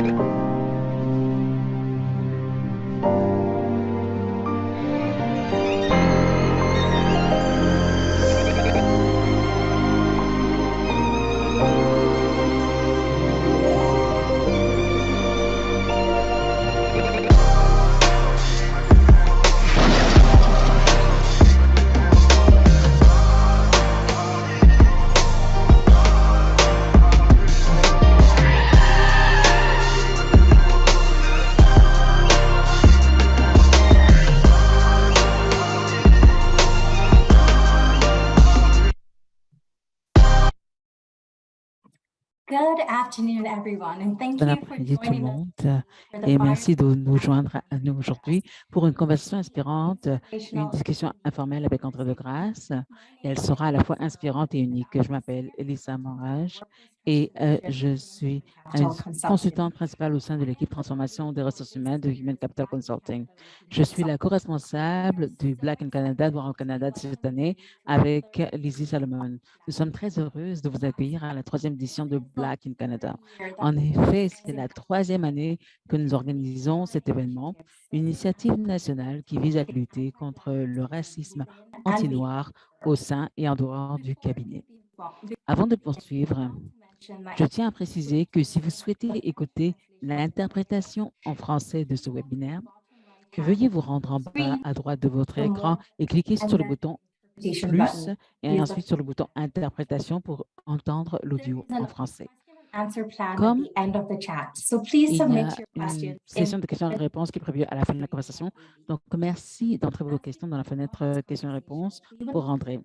Good afternoon, everyone, and thank Bon you for après-midi tout le joining us monde for the et merci de nous Fireside joindre à nous aujourd'hui pour une conversation inspirante, une Conversational. discussion informelle avec André de Grasse. Et elle sera à la fois inspirante et unique. Je m'appelle Elisa Morage et je suis une consultante principale au sein de l'équipe transformation des ressources humaines de Human Capital Consulting. Je suis la co-responsable du Black in Canada, Noir au Canada de cette année avec Lizzie Salomon. Nous sommes très heureuses de vous accueillir à la 3e édition de Black in Canada. En effet, c'est la 3e année que nous organisons cet événement, une initiative nationale qui vise à lutter contre le racisme anti-noir au sein et en dehors du cabinet. Avant de poursuivre, je tiens à préciser que si vous souhaitez écouter l'interprétation en français de ce webinaire, veuillez vous rendre en bas à droite de votre écran et cliquer sur le bouton plus et ensuite sur le bouton interprétation pour entendre l'audio en français. Comme il y a une session de questions et réponses qui est prévue à la fin de la conversation, donc merci d'entrer vos questions dans la fenêtre questions et réponses pour André.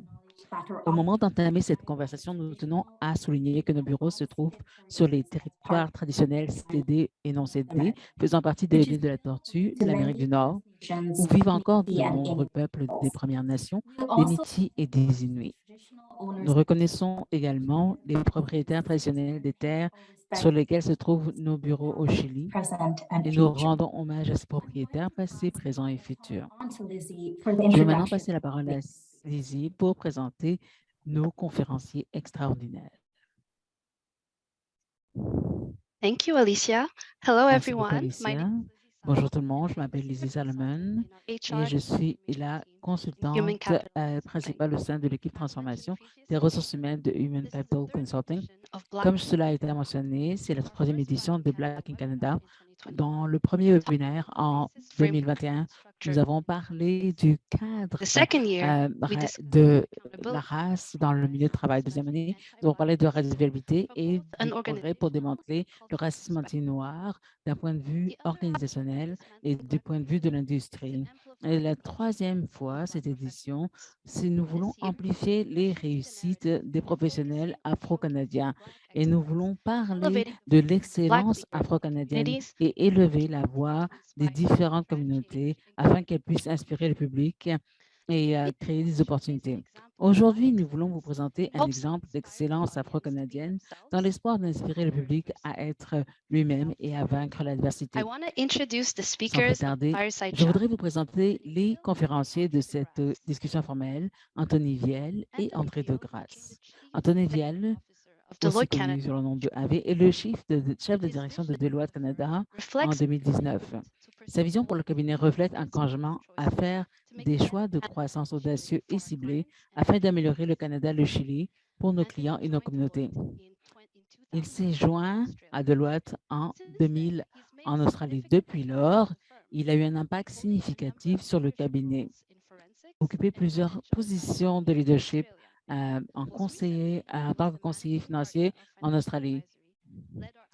Au moment d'entamer cette conversation, nous tenons à souligner que nos bureaux se trouvent sur les territoires traditionnels cédés et non cédés, faisant partie de l'île de la Tortue, de l'Amérique du Nord, où vivent encore de nombreux peuples des Premières Nations, des Métis et des Inuits. Nous reconnaissons également les propriétaires traditionnels des terres sur lesquelles se trouvent nos bureaux au Chili et nous rendons hommage à ces propriétaires passés, présents et futurs. Je vais maintenant passer la parole à Lizzie pour présenter nos conférenciers extraordinaires. Thank you, Alicia. Hello, Merci beaucoup, everyone. Alicia. Bonjour tout le monde, je m'appelle Lizzie Salomon et je suis la consultante principale au sein de l'équipe transformation des ressources humaines de Human Capital Consulting. Comme cela a été mentionné, c'est la 3e édition de Black in Canada. Dans le premier webinaire en 2021, nous avons parlé du cadre de la race dans le milieu de travail. Deuxième année, nous avons parlé de radicalité et du progrès pour démanteler le racisme anti-noir d'un point de vue organisationnel et du point de vue de l'industrie. Et la 3e fois, cette édition, c'est nous voulons amplifier les réussites des professionnels afro-canadiens et nous voulons parler de l'excellence afro-canadienne et élever la voix des différentes communautés afin qu'elles puissent inspirer le public et créer des opportunités. Aujourd'hui, nous voulons vous présenter un exemple d'excellence afro-canadienne dans l'espoir d'inspirer le public à être lui-même et à vaincre l'adversité. Sans plus tarder, je voudrais vous présenter les conférenciers de cette discussion formelle, Anthony Viel et André de Grasse. Anthony Viel, aussi connu sur le nom de AV, est le chef de direction de Deloitte Canada en 2019. Sa vision pour le cabinet reflète un engagement à faire des choix de croissance audacieux et ciblés afin d'améliorer le Canada et le Chili pour nos clients et nos communautés. Il s'est joint à Deloitte en 2000 en Australie. Depuis lors, il a eu un impact significatif sur le cabinet. Occupé plusieurs positions de leadership en tant que conseiller financier en Australie.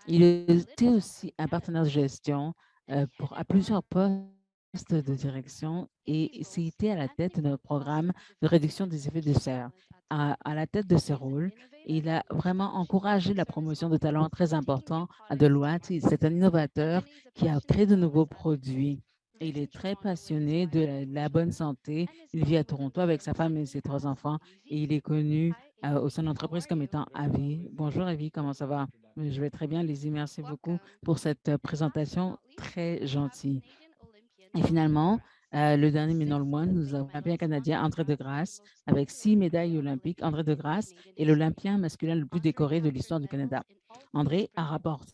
Il était aussi un partenaire de gestion à plusieurs postes de direction et c'était à la tête de notre programme de réduction des effets de serre. À la tête de ce rôle, il a vraiment encouragé la promotion de talents très importants à Deloitte. C'est un innovateur qui a créé de nouveaux produits. Il est très passionné de la bonne santé. Il vit à Toronto avec sa femme et ses 3 enfants et il est connu au sein de l'entreprise comme étant Avi. Bonjour Avi, comment ça va? Je vais très bien, Lizzie. Merci beaucoup pour cette présentation très gentille. Et finalement, le dernier mais non le moindre, nous avons l'Olympien canadien André de Grasse avec 6 médailles olympiques. André de Grasse est l'Olympien masculin le plus décoré de l'histoire du Canada. André a rapporté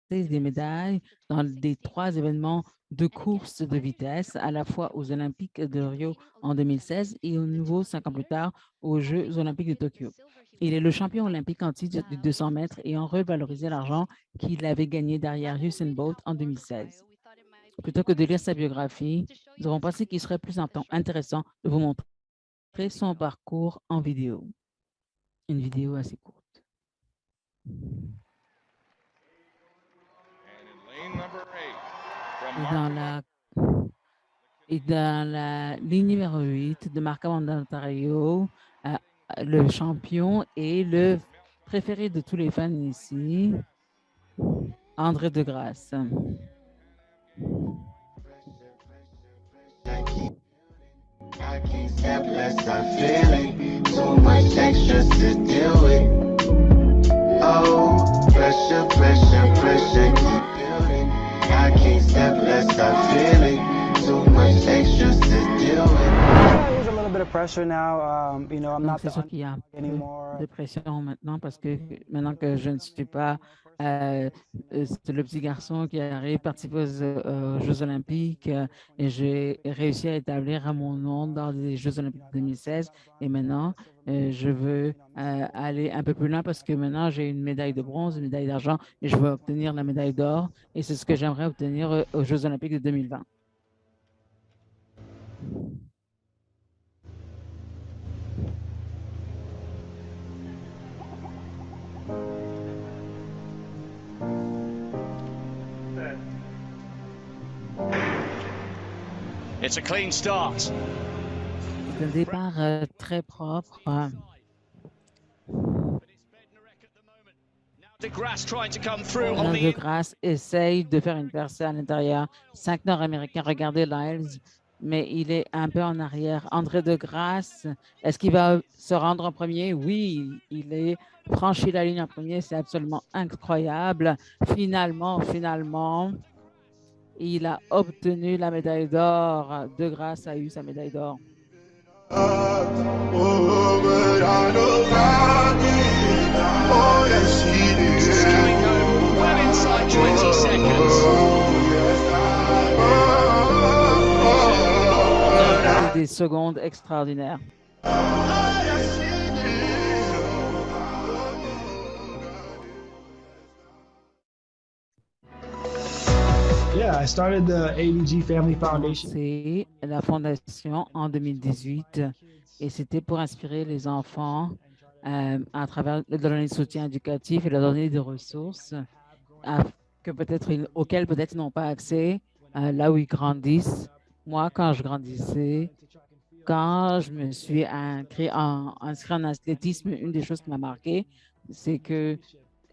des médailles dans les 3 événements de course de vitesse, à la fois aux Olympiques de Rio en 2016 et au nouveau 5 ans plus tard aux Jeux olympiques de Tokyo. Il est le champion olympique en titre du 200 mètres et en revalorisé l'argent qu'il avait gagné derrière Usain Bolt en 2016. Plutôt que de lire sa biographie, nous avons pensé qu'il serait plus intéressant de vous montrer son parcours en vidéo. Une vidéo assez courte. Et dans la ligne numéro 8 de Marca Ontario, le champion et le préféré de tous les fans ici, André de Grasse. I can't step less, I'm feeling too much extra to deal with. Oh, pressure, pressure, pressure, keep building. I can't step less, I'm feeling too much extra to deal with. There's a little bit of pressure now. You know, I'm not C'est sûr qu'il y a un peu anymore. de pression maintenant parce que maintenant que je ne suis pas c'est le petit garçon qui arrive participer aux Jeux olympiques et j'ai réussi à établir mon nom dans les Jeux olympiques de 2016 et maintenant je veux aller un peu plus loin parce que maintenant j'ai une médaille de bronze, une médaille d'argent et je veux obtenir la médaille d'or et c'est ce que j'aimerais obtenir aux Jeux olympiques de 2020. It's a clean start. C'est un départ très propre. De Grasse essaye de faire une percée à l'intérieur. 5 Nord-Américains, regardez Lyles, mais il est un peu en arrière. André de Grasse, est-ce qu'il va se rendre en premier? Oui, il est franchi la ligne en premier. C'est absolument incroyable. Finalement, il a obtenu la médaille d'or. De Grasse a eu sa médaille d'or. Des secondes extraordinaires. Yeah, I started the ADG Family Foundation. C'est la fondation en 2018 et c'était pour inspirer les enfants à travers leur donner du soutien éducatif et leur donner des ressources auxquelles peut-être ils n'ont pas accès là où ils grandissent. Moi, quand je grandissais, quand je me suis inscrit en athlétisme, une des choses qui m'a marqué, c'est que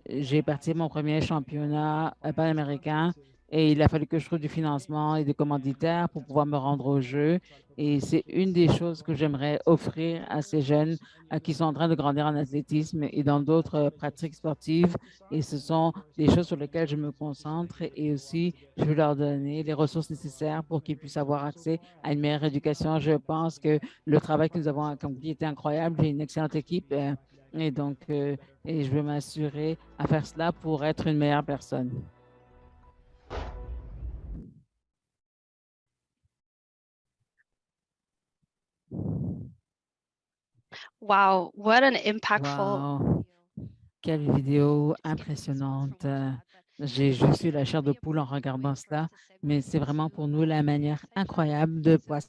j'ai participé à mon premier championnat panaméricain et il a fallu que je trouve du financement et des commanditaires pour pouvoir me rendre au jeu. Et c'est une des choses que j'aimerais offrir à ces jeunes qui sont en train de grandir en athlétisme et dans d'autres pratiques sportives. Et ce sont des choses sur lesquelles je me concentre et aussi je veux leur donner les ressources nécessaires pour qu'ils puissent avoir accès à une meilleure éducation. Je pense que le travail que nous avons accompli était incroyable. J'ai une excellente équipe. Et donc, et je vais m'assurer à faire cela pour être une meilleure personne. Wow, what an impactful. Wow, quelle vidéo impressionnante. J'ai juste eu la chair de poule en regardant cela, mais c'est vraiment pour nous la manière incroyable de passer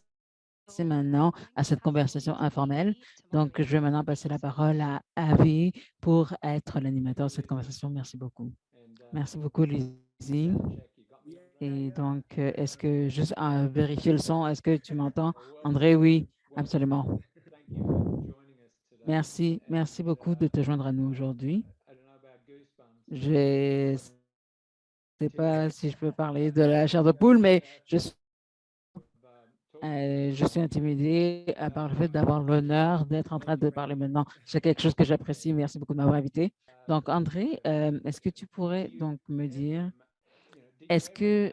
maintenant à cette conversation informelle. Donc, je vais maintenant passer la parole à Avi pour être l'animateur de cette conversation. Merci beaucoup. Merci beaucoup, Lizzie. Et donc, est-ce que, juste vérifier le son, est-ce que tu m'entends? André, oui, absolument. Merci beaucoup de te joindre à nous aujourd'hui. Je ne sais pas si je peux parler de la chair de poule, mais je suis intimidée par le fait d'avoir l'honneur d'être en train de parler maintenant. C'est quelque chose que j'apprécie. Merci beaucoup de m'avoir invité. Donc, André, est-ce que tu pourrais donc me dire, est-ce que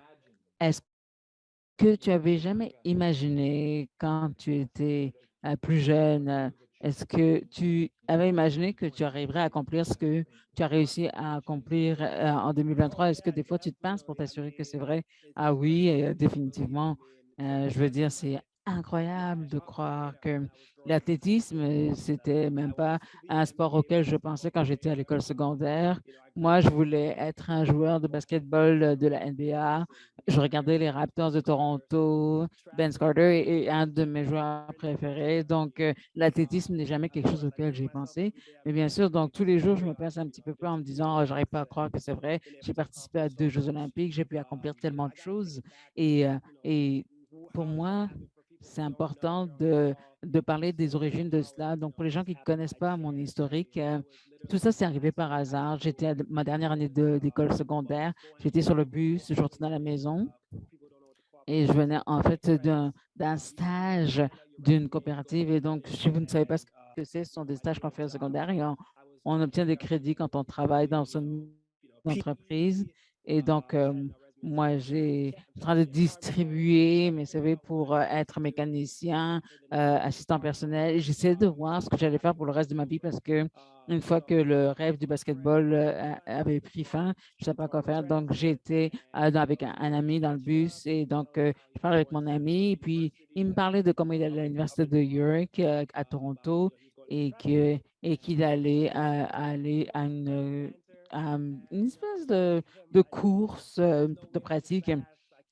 tu avais jamais imaginé quand tu étais plus jeune Est-ce que tu avais imaginé que tu arriverais à accomplir ce que tu as réussi à accomplir en 2023? Est-ce que des fois, tu te penses pour t'assurer que c'est vrai? Ah oui, définitivement. Je veux dire, c'est incroyable de croire que l'athlétisme, c'était même pas un sport auquel je pensais quand j'étais à l'école secondaire. Moi, je voulais être un joueur de basketball de la NBA. Je regardais les Raptors de Toronto, Vince Carter est un de mes joueurs préférés. Donc, l'athlétisme n'est jamais quelque chose auquel j'ai pensé. Mais bien sûr, donc tous les jours, je me passe un petit peu peur en me disant, oh, j'arrive pas à croire que c'est vrai. J'ai participé à 2 Jeux olympiques, j'ai pu accomplir tellement de choses. Et pour moi, c'est important de parler des origines de cela. Donc, pour les gens qui ne connaissent pas mon historique, tout ça, c'est arrivé par hasard. J'étais à ma dernière année d'école secondaire. J'étais sur le bus, je retournais à la maison et je venais en fait d'un stage d'une coopérative. Et donc, si vous ne savez pas ce que c'est, ce sont des stages qu'on fait au secondaire et on obtient des crédits quand on travaille dans une entreprise. Et donc, moi, j'ai en train de distribuer mes CV pour être mécanicien, assistant personnel. Et j'essayais de voir ce que j'allais faire pour le reste de ma vie parce que une fois que le rêve du basketball avait pris fin, je ne savais pas quoi faire. Donc, j'étais avec un ami dans le bus et donc, je parlais avec mon ami. Et puis, il me parlait de comment il allait à l'université de York à Toronto et qu'il allait aller à une espèce de course de pratique.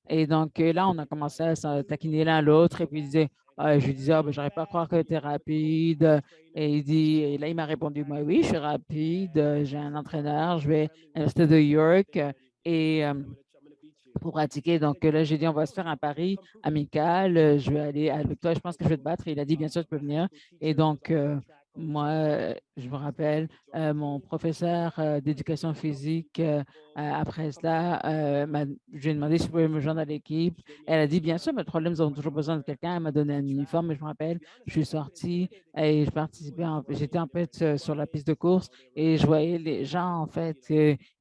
Et donc, là, on a commencé à se taquiner l'un l'autre. Et puis, il disait, je lui disais, ah, ben, j'arrive pas à croire que tu es rapide. Et là, il m'a répondu, moi, oui, je suis rapide. J'ai un entraîneur. Je vais à l'Université de York et pour pratiquer. Donc, là, j'ai dit, on va se faire un pari amical. Je vais aller avec toi. Je pense que je vais te battre. Et il a dit, bien sûr, tu peux venir. Et donc, moi, je me rappelle, mon professeur d'éducation physique, après cela, je lui ai demandé si je pouvais me joindre à l'équipe. Elle a dit, bien sûr, mais le problème, nous avons toujours besoin de quelqu'un. Elle m'a donné un uniforme, je me rappelle. Je suis sortie et je participais, j'étais en fait sur la piste de course et je voyais les gens, en fait,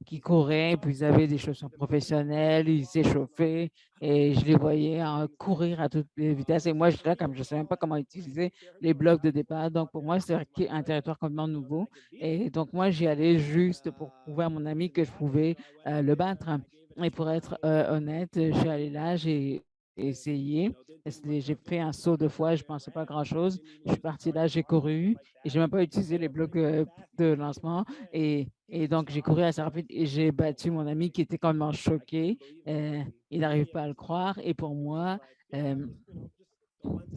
qui couraient, puis ils avaient des chaussures professionnelles, ils s'échauffaient et je les voyais courir à toute vitesse. Et moi, j'étais là, comme je ne savais même pas comment utiliser les blocs de départ. Donc, pour moi, c'était un territoire complètement nouveau. Et donc, moi, j'y allais juste pour prouver à mon ami que je pouvais le battre. Et pour être honnête, je suis allée là, j'ai essayé. J'ai fait un saut de fois, je ne pensais pas grand-chose. Je suis partie là, j'ai couru et je n'ai même pas utilisé les blocs de lancement. Et donc, j'ai couru assez rapide et j'ai battu mon ami qui était complètement choqué. Il n'arrive pas à le croire. Et pour moi, euh,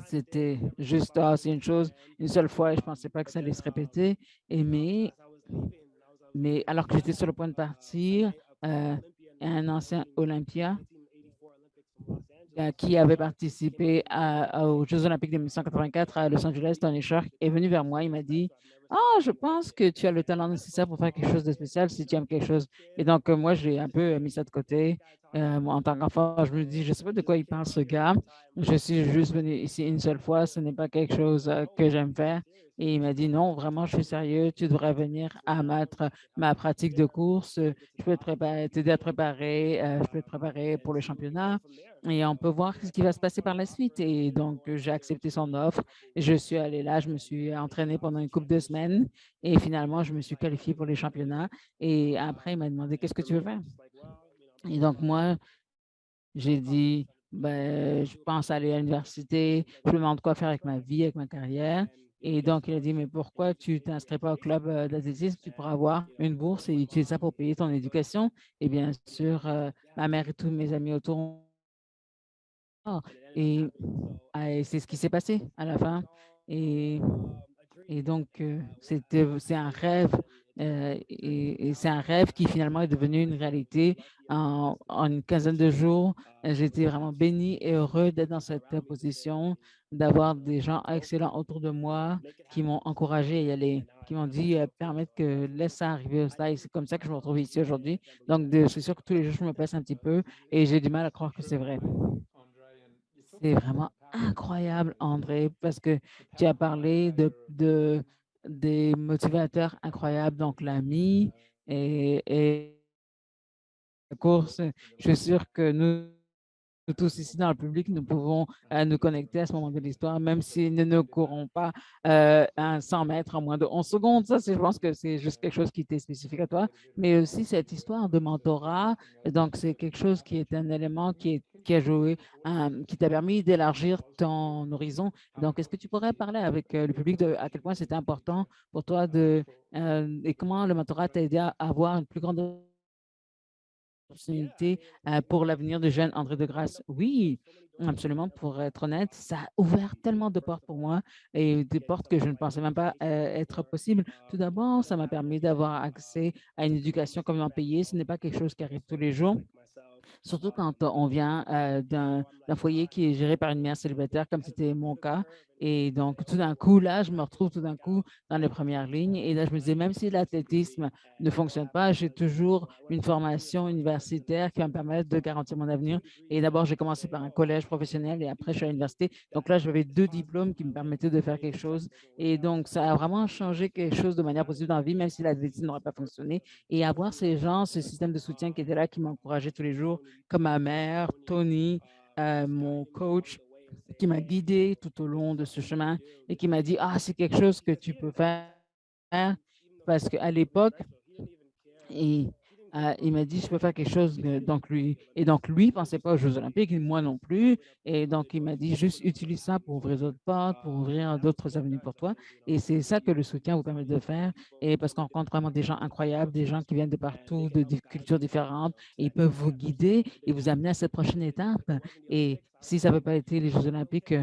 c'était juste, ah, c'est une chose, une seule fois, et je ne pensais pas que ça allait se répéter. Et mais alors que j'étais sur le point de partir, un ancien Olympia qui avait participé aux Jeux olympiques de 1984 à Los Angeles, Tony Shark, est venu vers moi. Il m'a dit, ah, je pense que tu as le talent nécessaire pour faire quelque chose de spécial si tu aimes quelque chose. Et donc, moi, j'ai un peu mis ça de côté. Moi, en tant qu'enfant, je me dis, je ne sais pas de quoi il parle ce gars. Je suis juste venu ici une seule fois. Ce n'est pas quelque chose que j'aime faire. Et il m'a dit, non, vraiment, je suis sérieux. Tu devrais venir à ma pratique de course. Je peux te préparer, t'aider à te préparer. Je peux te préparer pour le championnat et on peut voir ce qui va se passer par la suite. Et donc, j'ai accepté son offre. Je suis allée là, je me suis entraînée pendant une couple de semaines et finalement, je me suis qualifiée pour les championnats. Et après, il m'a demandé, qu'est-ce que tu veux faire? Et donc, moi, j'ai dit, ben, je pense aller à l'université, je me demande quoi faire avec ma vie, avec ma carrière. Et donc, il a dit, mais pourquoi tu ne t'inscris pas au club d'athlétisme? Tu pourras avoir une bourse et utiliser ça pour payer ton éducation. Et bien sûr, ma mère et tous mes amis autour ah, et, et c'est ce qui s'est passé à la fin. Et, et donc, c'est un rêve. Et c'est un rêve qui finalement est devenu une réalité en une quinzaine de jours. J'étais vraiment béni et heureux d'être dans cette position, d'avoir des gens excellents autour de moi qui m'ont encouragé à y aller, qui m'ont dit, permettre que laisse ça arriver au stade. C'est comme ça que je me retrouve ici aujourd'hui. Donc, c'est sûr que tous les jours, je me passe un petit peu et j'ai du mal à croire que c'est vrai. C'est vraiment incroyable, André, parce que tu as parlé des motivateurs incroyables, donc l'ami et la course. Je suis sûr que nous tous ici dans le public, nous pouvons nous connecter à ce moment de l'histoire, même si nous ne courons pas un 100 mètres en moins de 11 secondes. Ça, je pense que c'est juste quelque chose qui était spécifique à toi, mais aussi cette histoire de mentorat. Donc, c'est quelque chose qui est un élément qui a joué, qui t'a permis d'élargir ton horizon. Donc, est-ce que tu pourrais parler avec le public de à quel point c'était important pour toi et comment le mentorat t'a aidé à avoir une plus grande opportunité pour l'avenir du jeune André de Grasse? Oui, absolument. Pour être honnête, ça a ouvert tellement de portes pour moi et des portes que je ne pensais même pas être possibles. Tout d'abord, ça m'a permis d'avoir accès à une éducation complètement payée. Ce n'est pas quelque chose qui arrive tous les jours. Surtout quand on vient d'un foyer qui est géré par une mère célibataire, comme c'était mon cas. Et donc, tout d'un coup, là, je me retrouve tout d'un coup dans les premières lignes. Et là, je me disais, même si l'athlétisme ne fonctionne pas, j'ai toujours une formation universitaire qui va me permettre de garantir mon avenir. Et d'abord, j'ai commencé par un collège professionnel et après, je suis à l'université. Donc là, j'avais 2 diplômes qui me permettaient de faire quelque chose. Et donc, ça a vraiment changé quelque chose de manière positive dans la vie, même si l'athlétisme n'aurait pas fonctionné. Et avoir ces gens, ce système de soutien qui était là, qui m'encourageait tous les jours, comme ma mère, Tony, mon coach, qui m'a guidé tout au long de ce chemin et qui m'a dit, ah, c'est quelque chose que tu peux faire parce qu'à l'époque, et, il m'a dit, je peux faire quelque chose. Donc lui, ne pensait pas aux Jeux olympiques, et moi non plus. Et donc, il m'a dit, juste utilise ça pour ouvrir d'autres portes, pour ouvrir d'autres avenues pour toi. Et c'est ça que le soutien vous permet de faire. Et parce qu'on rencontre vraiment des gens incroyables, des gens qui viennent de partout, de cultures différentes, et ils peuvent vous guider et vous amener à cette prochaine étape. Et si ça n'avait pas été les Jeux olympiques,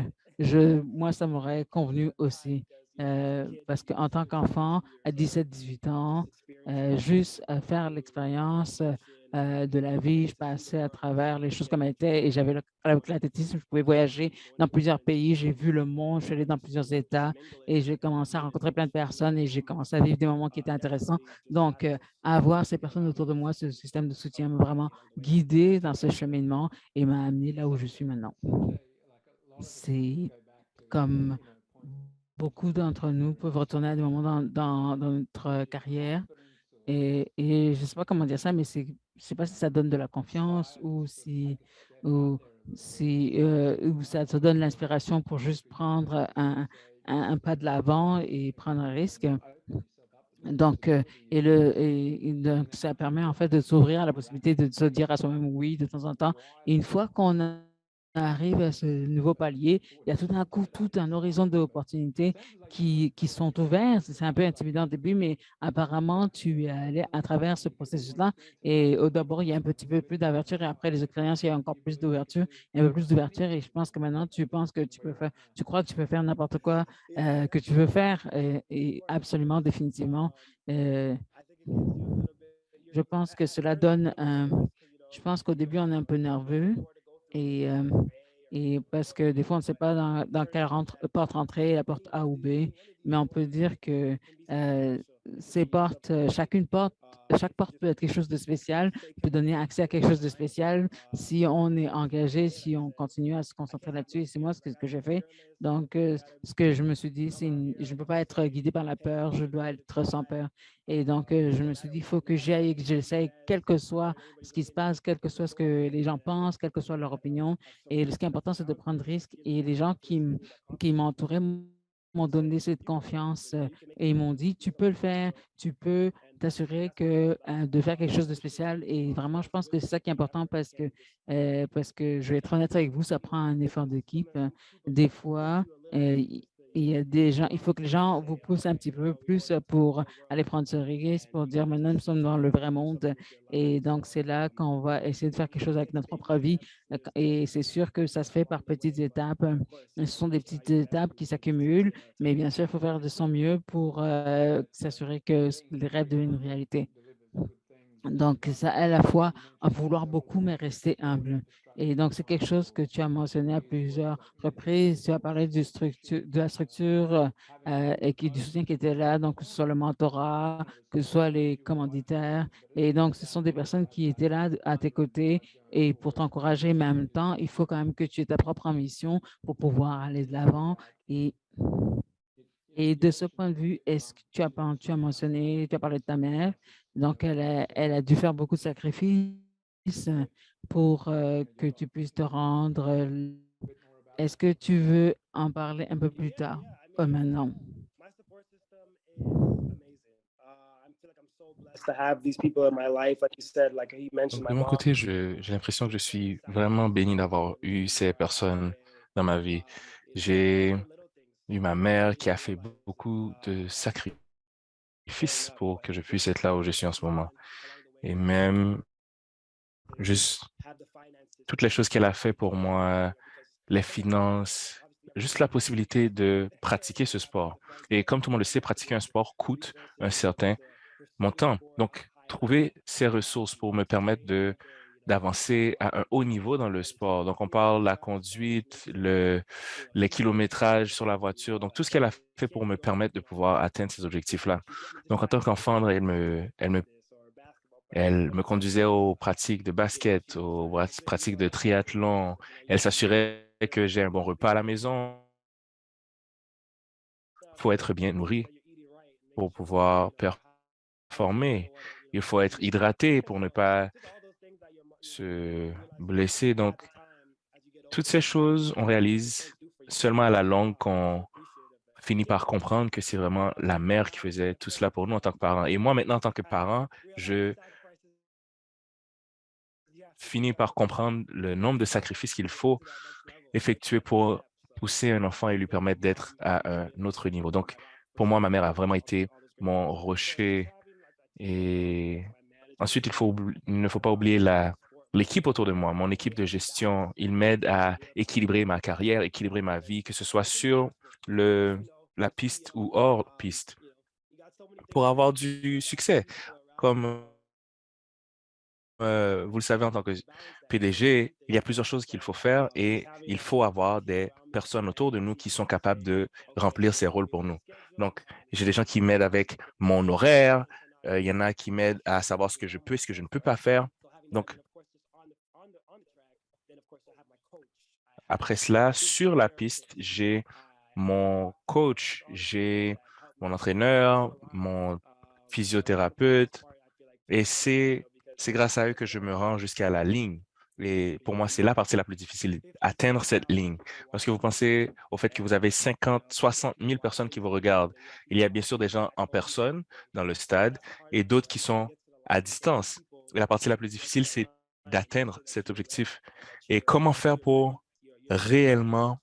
moi, ça m'aurait convenu aussi. Parce qu'en tant qu'enfant, à 17, 18 ans, juste faire l'expérience de la vie. Je passais à travers les choses comme elles étaient et avec l'athlétisme, je pouvais voyager dans plusieurs pays. J'ai vu le monde, je suis allé dans plusieurs États et j'ai commencé à rencontrer plein de personnes et j'ai commencé à vivre des moments qui étaient intéressants. Donc, avoir ces personnes autour de moi, ce système de soutien m'a vraiment guidé dans ce cheminement et m'a amené là où je suis maintenant. C'est comme beaucoup d'entre nous peuvent retourner à des moments dans notre carrière et je ne sais pas comment dire ça, mais je ne sais pas si ça donne de la confiance ou ou ça te donne l'inspiration pour juste prendre un pas de l'avant et prendre un risque. Donc, donc, ça permet en fait de s'ouvrir à la possibilité de se dire à soi-même oui de temps en temps. Et une fois qu'on arrive à ce nouveau palier, il y a tout d'un coup tout un horizon d'opportunités qui sont ouverts. C'est un peu intimidant au début, mais apparemment, tu es allé à travers ce processus-là. Et au d'abord, il y a un petit peu plus d'ouverture et après les expériences, il y a encore plus d'ouverture, il y a un peu plus d'ouverture. Et je pense que maintenant, tu penses que tu peux faire, tu crois que tu peux faire n'importe quoi que tu veux faire et absolument, définitivement. euh, je pense que cela donne je pense qu'au début, on est un peu nerveux et, euh, et parce que des fois, on ne sait pas dans quelle porte rentrer, la porte A ou B, mais on peut dire que euh, ces portes, chaque porte peut être quelque chose de spécial, peut donner accès à quelque chose de spécial si on est engagé, si on continue à se concentrer là-dessus. Et c'est moi ce que j'ai fait. Donc, ce que je me suis dit, je ne peux pas être guidé par la peur, je dois être sans peur. Et donc, je me suis dit, il faut que j'y aille et que j'essaie, quel que soit ce qui se passe, quel que soit ce que les gens pensent, quelle que soit leur opinion. Et ce qui est important, c'est de prendre risque. Et les gens qui m'entouraient m'ont donné cette confiance et ils m'ont dit, tu peux le faire, tu peux t'assurer de faire quelque chose de spécial. Et vraiment, je pense que c'est ça qui est important parce que je vais être honnête avec vous, ça prend un effort d'équipe. Des fois, il y a des gens, il faut que les gens vous poussent un petit peu plus pour aller prendre ce risque, pour dire maintenant nous sommes dans le vrai monde. Et donc, c'est là qu'on va essayer de faire quelque chose avec notre propre vie. Et c'est sûr que ça se fait par petites étapes. Ce sont des petites étapes qui s'accumulent, mais bien sûr, il faut faire de son mieux pour s'assurer que les rêves deviennent une réalité. Donc, ça à la fois en vouloir beaucoup, mais rester humble. Et donc, c'est quelque chose que tu as mentionné à plusieurs reprises. Tu as parlé de la structure du soutien qui était là, donc que ce soit le mentorat, que ce soit les commanditaires. Et donc, ce sont des personnes qui étaient là à tes côtés et pour t'encourager, mais en même temps, il faut quand même que tu aies ta propre ambition pour pouvoir aller de l'avant. Et et de ce point de vue, est-ce que tu as mentionné, tu as parlé de ta mère, donc elle a dû faire beaucoup de sacrifices pour que tu puisses te rendre. Est-ce que tu veux en parler un peu plus tard ou maintenant? My support system is amazing. I feel like I'm so blessed to have these people in my life. Like you said, like he mentioned, Donc, my de mon mom. côté, j'ai l'impression que je suis vraiment béni d'avoir eu ces personnes dans ma vie. J'ai eu ma mère qui a fait beaucoup de sacrifices pour que je puisse être là où je suis en ce moment. Et même juste toutes les choses qu'elle a fait pour moi, les finances, juste la possibilité de pratiquer ce sport. Et comme tout le monde le sait, pratiquer un sport coûte un certain montant. Donc, trouver ces ressources pour me permettre d'avancer à un haut niveau dans le sport. Donc, on parle de la conduite, les kilométrages sur la voiture. Donc, tout ce qu'elle a fait pour me permettre de pouvoir atteindre ces objectifs-là. Donc, en tant qu'enfant, elle me conduisait aux pratiques de basket, aux pratiques de triathlon. Elle s'assurait que j'ai un bon repas à la maison. Il faut être bien nourri pour pouvoir performer. Il faut être hydraté pour ne pas se blesser. Donc, toutes ces choses, on réalise seulement à la longue qu'on finit par comprendre que c'est vraiment la mère qui faisait tout cela pour nous en tant que parents. Et moi, maintenant, en tant que parent, je finis par comprendre le nombre de sacrifices qu'il faut effectuer pour pousser un enfant et lui permettre d'être à un autre niveau. Donc, pour moi, ma mère a vraiment été mon rocher. Et ensuite, il ne faut pas oublier l'équipe autour de moi, mon équipe de gestion. Il m'aide à équilibrer ma carrière, équilibrer ma vie, que ce soit sur la piste ou hors piste, pour avoir du succès. Comme vous le savez, en tant que PDG, il y a plusieurs choses qu'il faut faire et il faut avoir des personnes autour de nous qui sont capables de remplir ces rôles pour nous. Donc, j'ai des gens qui m'aident avec mon horaire. Il y en a qui m'aident à savoir ce que je peux et ce que je ne peux pas faire. Donc, après cela, sur la piste, j'ai mon coach, j'ai mon entraîneur, mon physiothérapeute, et c'est grâce à eux que je me rends jusqu'à la ligne. Et pour moi, c'est la partie la plus difficile, atteindre cette ligne. Parce que vous pensez au fait que vous avez 50, 60 000 personnes qui vous regardent. Il y a bien sûr des gens en personne dans le stade et d'autres qui sont à distance. Et la partie la plus difficile, c'est d'atteindre cet objectif. Et comment faire pour réellement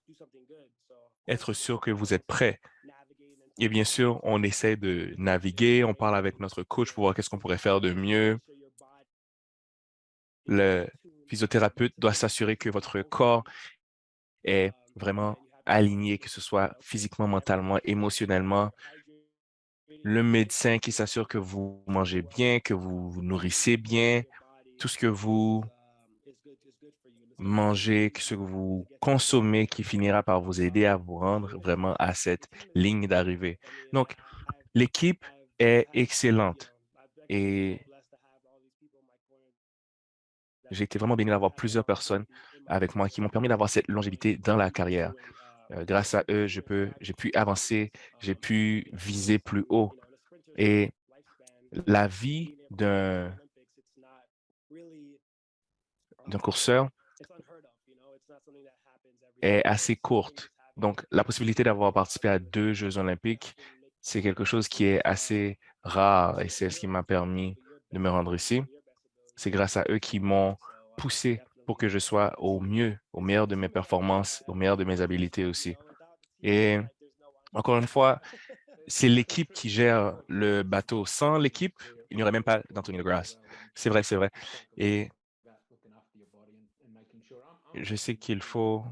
être sûr que vous êtes prêt? Et bien sûr, on essaie de naviguer, on parle avec notre coach pour voir qu'est-ce qu'on pourrait faire de mieux. Le physiothérapeute doit s'assurer que votre corps est vraiment aligné, que ce soit physiquement, mentalement, émotionnellement. Le médecin qui s'assure que vous mangez bien, que vous vous nourrissez bien, tout ce que vous mangez, que ce que vous consommez qui finira par vous aider à vous rendre vraiment à cette ligne d'arrivée. Donc, l'équipe est excellente et j'ai été vraiment béni d'avoir plusieurs personnes avec moi qui m'ont permis d'avoir cette longévité dans la carrière. Grâce à eux, j'ai pu avancer, j'ai pu viser plus haut. Et la vie d'un courseur est assez courte. Donc, la possibilité d'avoir participé à 2 Jeux olympiques, c'est quelque chose qui est assez rare et c'est ce qui m'a permis de me rendre ici. C'est grâce à eux qui m'ont poussé pour que je sois au mieux, au meilleur de mes performances, au meilleur de mes habiletés aussi. Et encore une fois, c'est l'équipe qui gère le bateau. Sans l'équipe, il n'y aurait même pas d'Anthony DeGrasse. C'est vrai, c'est vrai. Et je sais qu'il faut.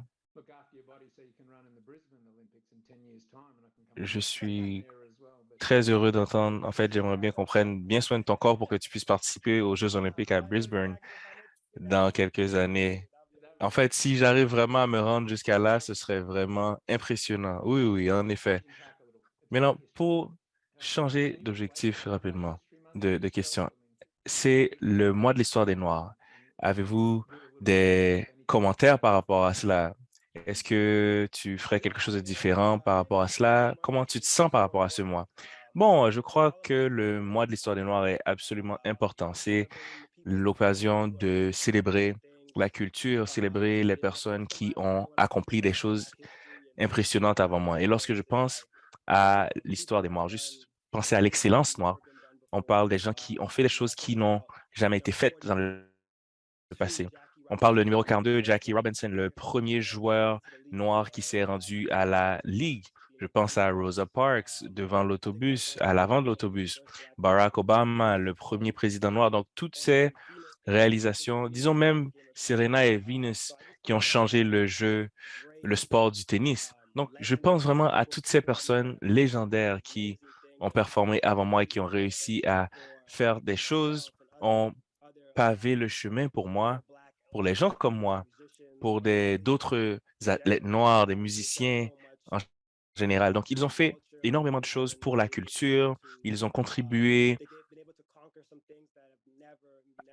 Je suis très heureux d'entendre. En fait, j'aimerais bien qu'on prenne bien soin de ton corps pour que tu puisses participer aux Jeux olympiques à Brisbane dans quelques années. En fait, si j'arrive vraiment à me rendre jusqu'à là, ce serait vraiment impressionnant. Oui, oui, en effet. Maintenant, pour changer d'objectif rapidement, de question, c'est le mois de l'histoire des Noirs. Avez-vous des commentaires par rapport à cela? Est-ce que tu ferais quelque chose de différent par rapport à cela? Comment tu te sens par rapport à ce mois? Bon, je crois que le mois de l'histoire des Noirs est absolument important. C'est l'occasion de célébrer la culture, célébrer les personnes qui ont accompli des choses impressionnantes avant moi. Et lorsque je pense à l'histoire des Noirs, juste penser à l'excellence noire, on parle des gens qui ont fait des choses qui n'ont jamais été faites dans le passé. On parle du numéro 42, Jackie Robinson, le premier joueur noir qui s'est rendu à la Ligue. Je pense à Rosa Parks devant l'autobus, à l'avant de l'autobus. Barack Obama, le premier président noir. Donc, toutes ces réalisations, disons même Serena et Venus, qui ont changé le jeu, le sport du tennis. Donc, je pense vraiment à toutes ces personnes légendaires qui ont performé avant moi et qui ont réussi à faire des choses, ont pavé le chemin pour moi, pour les gens comme moi, pour d'autres athlètes noirs, des musiciens en général. Donc, ils ont fait énormément de choses pour la culture. Ils ont contribué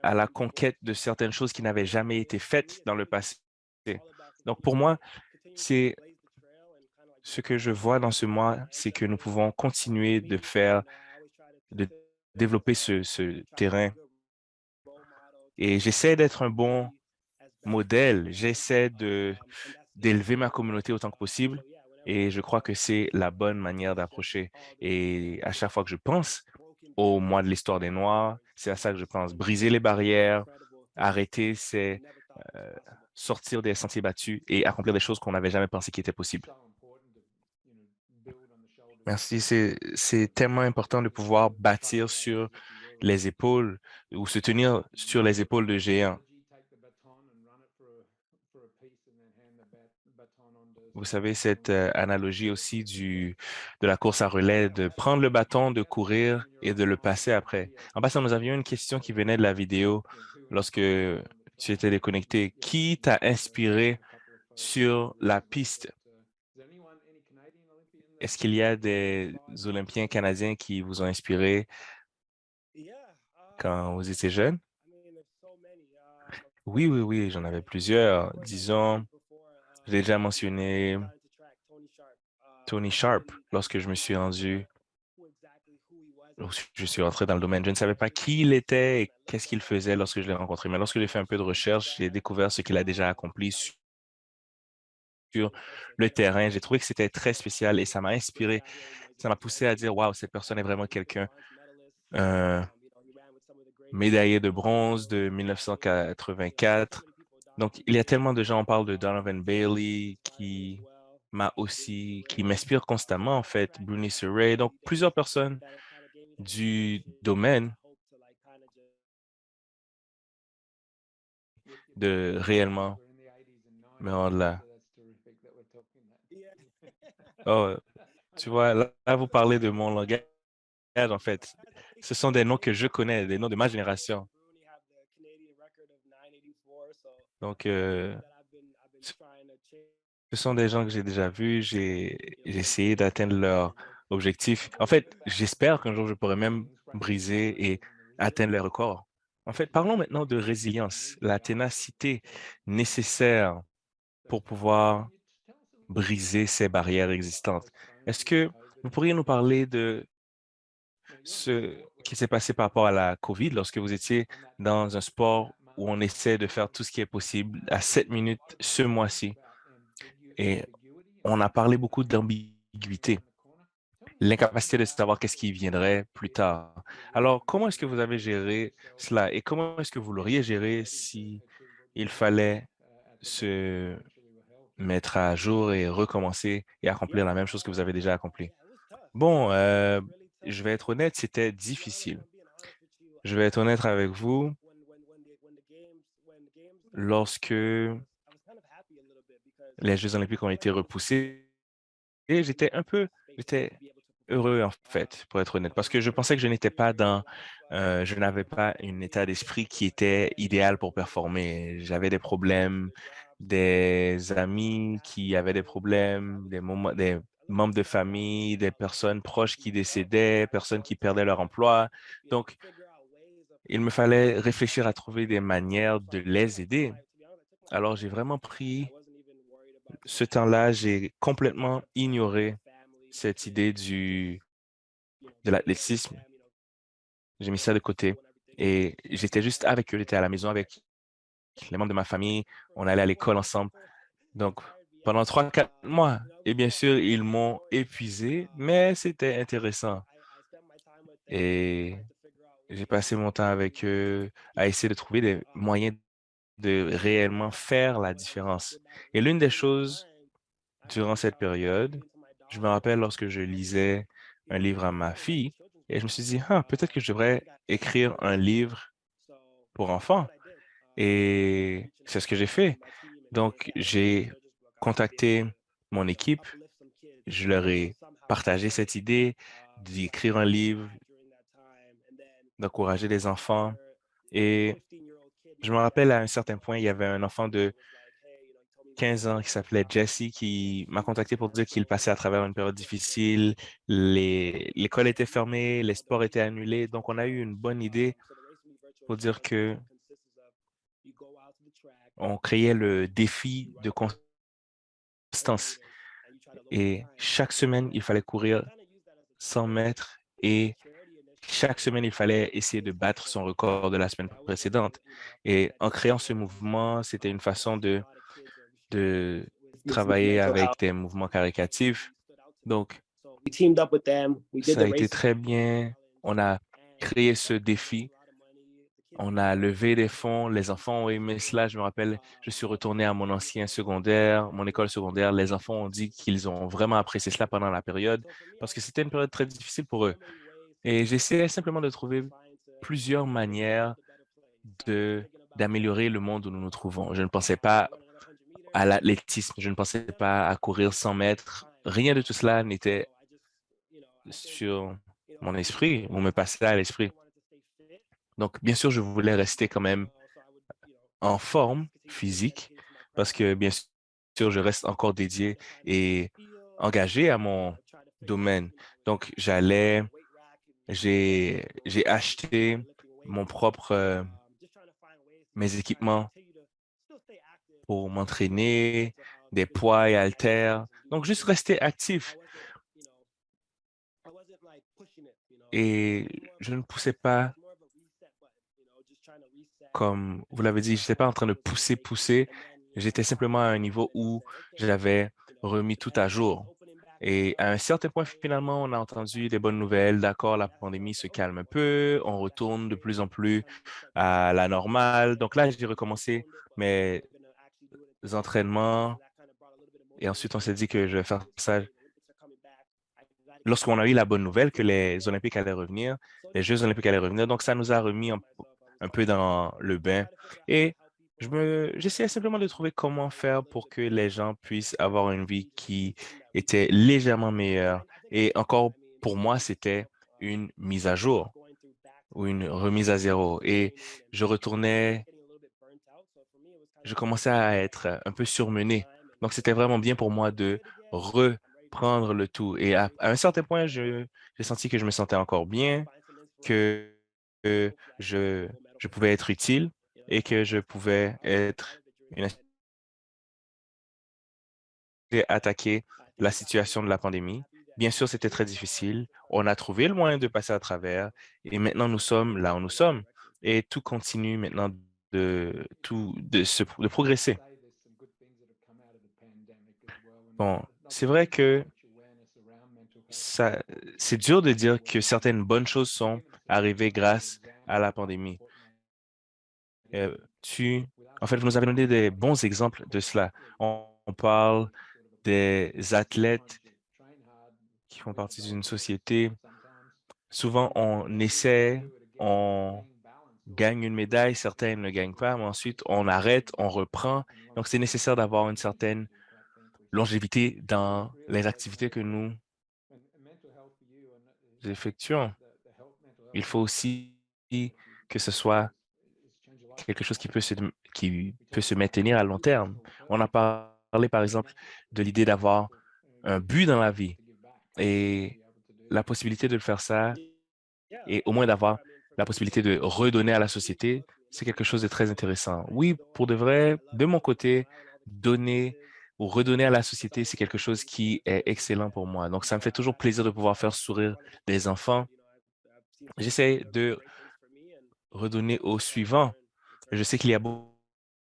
à la conquête de certaines choses qui n'avaient jamais été faites dans le passé. Donc, pour moi, c'est ce que je vois dans ce mois, c'est que nous pouvons continuer de faire, de développer ce terrain. Et j'essaie d'être un bon modèle. J'essaie d'élever ma communauté autant que possible. Et je crois que c'est la bonne manière d'approcher. Et à chaque fois que je pense au mois de l'histoire des Noirs, c'est à ça que je pense. Briser les barrières, arrêter, c'est sortir des sentiers battus et accomplir des choses qu'on n'avait jamais pensé qui étaient possibles. Merci. C'est tellement important de pouvoir bâtir sur les épaules ou se tenir sur les épaules de géants. Vous savez, cette analogie aussi de la course à relais, de prendre le bâton, de courir et de le passer après. En passant, nous avions une question qui venait de la vidéo lorsque tu étais déconnecté. Qui t'a inspiré sur la piste? Est-ce qu'il y a des Olympiens canadiens qui vous ont inspiré quand vous étiez jeune? Oui, oui, oui, j'en avais plusieurs. Disons, j'ai déjà mentionné Tony Sharp lorsque je me suis rendu, lorsque je suis rentré dans le domaine. Je ne savais pas qui il était et qu'est-ce qu'il faisait lorsque je l'ai rencontré. Mais lorsque j'ai fait un peu de recherche, j'ai découvert ce qu'il a déjà accompli sur le terrain. J'ai trouvé que c'était très spécial et ça m'a inspiré. Ça m'a poussé à dire, waouh, cette personne est vraiment quelqu'un. Un médaillé de bronze de 1984. Donc, il y a tellement de gens, on parle de Donovan Bailey qui m'inspire constamment, en fait, Bruni Ray. Donc, plusieurs personnes du domaine de réellement me rendre là. Oh, tu vois, là, vous parlez de mon langage, en fait. Ce sont des noms que je connais, des noms de ma génération. Donc, ce sont des gens que j'ai déjà vus. J'ai essayé d'atteindre leur objectif. En fait, j'espère qu'un jour, je pourrai même briser et atteindre les records. En fait, parlons maintenant de résilience, la ténacité nécessaire pour pouvoir briser ces barrières existantes. Est-ce que vous pourriez nous parler de ce qui s'est passé par rapport à la COVID lorsque vous étiez dans un sport où on essaie de faire tout ce qui est possible à 7 minutes ce mois-ci? Et on a parlé beaucoup d'ambiguïté, l'incapacité de savoir qu'est-ce qui viendrait plus tard. Alors, comment est-ce que vous avez géré cela et comment est-ce que vous l'auriez géré si il fallait se mettre à jour et recommencer et accomplir la même chose que vous avez déjà accompli? Bon, je vais être honnête, c'était difficile. Je vais être honnête avec vous, lorsque les Jeux olympiques ont été repoussés, et j'étais heureux en fait, pour être honnête, parce que je pensais que je n'avais pas un état d'esprit qui était idéal pour performer. J'avais des problèmes, des amis qui avaient des problèmes, des membres de famille, des personnes proches qui décédaient, personnes qui perdaient leur emploi. Donc, il me fallait réfléchir à trouver des manières de les aider. Alors, j'ai vraiment pris ce temps-là, j'ai complètement ignoré cette idée de l'athlétisme. J'ai mis ça de côté Et j'étais juste avec eux, j'étais à la maison avec les membres de ma famille, on allait à l'école ensemble. Donc, pendant 3, 4 mois, et bien sûr, ils m'ont épuisé, mais c'était intéressant. Et j'ai passé mon temps avec eux à essayer de trouver des moyens de réellement faire la différence. Et l'une des choses durant cette période, je me rappelle lorsque je lisais un livre à ma fille, et je me suis dit, ah, peut-être que je devrais écrire un livre pour enfants. Et c'est ce que j'ai fait. Donc, j'ai contacté mon équipe, je leur ai partagé cette idée d'écrire un livre, d'encourager les enfants. Et je me rappelle à un certain point, il y avait un enfant de 15 ans qui s'appelait Jesse qui m'a contacté pour dire qu'il passait à travers une période difficile. L'école était fermée, les sports étaient annulés. Donc, on a eu une bonne idée pour dire que on créait le défi de constance. Et chaque semaine, il fallait courir 100 mètres et chaque semaine, il fallait essayer de battre son record de la semaine précédente. Et en créant ce mouvement, c'était une façon de travailler avec des mouvements caricatifs. Donc, ça a été très bien. On a créé ce défi. On a levé des fonds. Les enfants ont aimé cela. Je me rappelle, je suis retourné à mon ancien secondaire, mon école secondaire. Les enfants ont dit qu'ils ont vraiment apprécié cela pendant la période parce que c'était une période très difficile pour eux. Et j'essayais simplement de trouver plusieurs manières de d'améliorer le monde où nous nous trouvons. Je ne pensais pas à l'athlétisme, je ne pensais pas à courir 100 mètres. Rien de tout cela n'était sur mon esprit ou me passait à l'esprit. Donc, bien sûr, je voulais rester quand même en forme physique parce que, bien sûr, je reste encore dédié et engagé à mon domaine. Donc, j'ai acheté mon propre, mes équipements pour m'entraîner, des poids et haltères. Donc, juste rester actif. Et je ne poussais pas, comme vous l'avez dit, je n'étais pas en train de pousser. J'étais simplement à un niveau où j'avais remis tout à jour. Et à un certain point, finalement, on a entendu des bonnes nouvelles. D'accord, la pandémie se calme un peu, on retourne de plus en plus à la normale. Donc là, j'ai recommencé mes entraînements et ensuite on s'est dit que je vais faire ça lorsqu'on a eu la bonne nouvelle que les Olympiques allaient revenir, les Jeux olympiques allaient revenir. Donc, ça nous a remis un peu dans le bain. Et j'essayais simplement de trouver comment faire pour que les gens puissent avoir une vie qui était légèrement meilleure. Et encore, pour moi, c'était une mise à jour ou une remise à zéro. Et je retournais, je commençais à être un peu surmené. Donc, c'était vraiment bien pour moi de reprendre le tout. Et à un certain point, j'ai senti que je me sentais encore bien, que, que je pouvais être utile et que je pouvais être une attaquer la situation de la pandémie. Bien sûr, c'était très difficile. On a trouvé le moyen de passer à travers et maintenant nous sommes là où nous sommes et tout continue maintenant de progresser. Bon, c'est vrai que ça, c'est dur de dire que certaines bonnes choses sont arrivées grâce à la pandémie. Euh, tu, En fait, vous nous avez donné des bons exemples de cela. On parle des athlètes qui font partie d'une société. Souvent, on gagne une médaille, certains ne gagnent pas, mais ensuite, on arrête, on reprend. Donc, c'est nécessaire d'avoir une certaine longévité dans les activités que nous effectuons. Il faut aussi que ce soit quelque chose qui peut se maintenir à long terme. On a parlé, par exemple, de l'idée d'avoir un but dans la vie et la possibilité de le faire ça et au moins d'avoir la possibilité de redonner à la société, c'est quelque chose de très intéressant. Oui, pour de vrai, de mon côté, donner ou redonner à la société, c'est quelque chose qui est excellent pour moi. Donc, ça me fait toujours plaisir de pouvoir faire sourire les enfants. J'essaie de redonner au suivant. Je sais qu'il y a beaucoup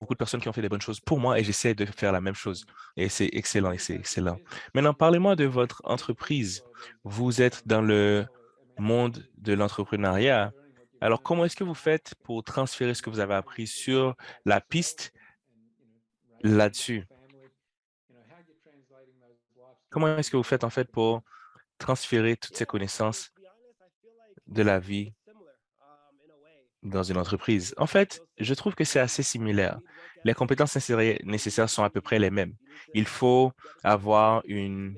de personnes qui ont fait des bonnes choses pour moi et j'essaie de faire la même chose. Et c'est excellent et c'est excellent. Maintenant, parlez-moi de votre entreprise. Vous êtes dans le monde de l'entrepreneuriat. Alors, comment est-ce que vous faites pour transférer ce que vous avez appris sur la piste là-dessus? Comment est-ce que vous faites en fait pour transférer toutes ces connaissances de la vie dans une entreprise? En fait, je trouve que c'est assez similaire. Les compétences nécessaires sont à peu près les mêmes. Il faut avoir une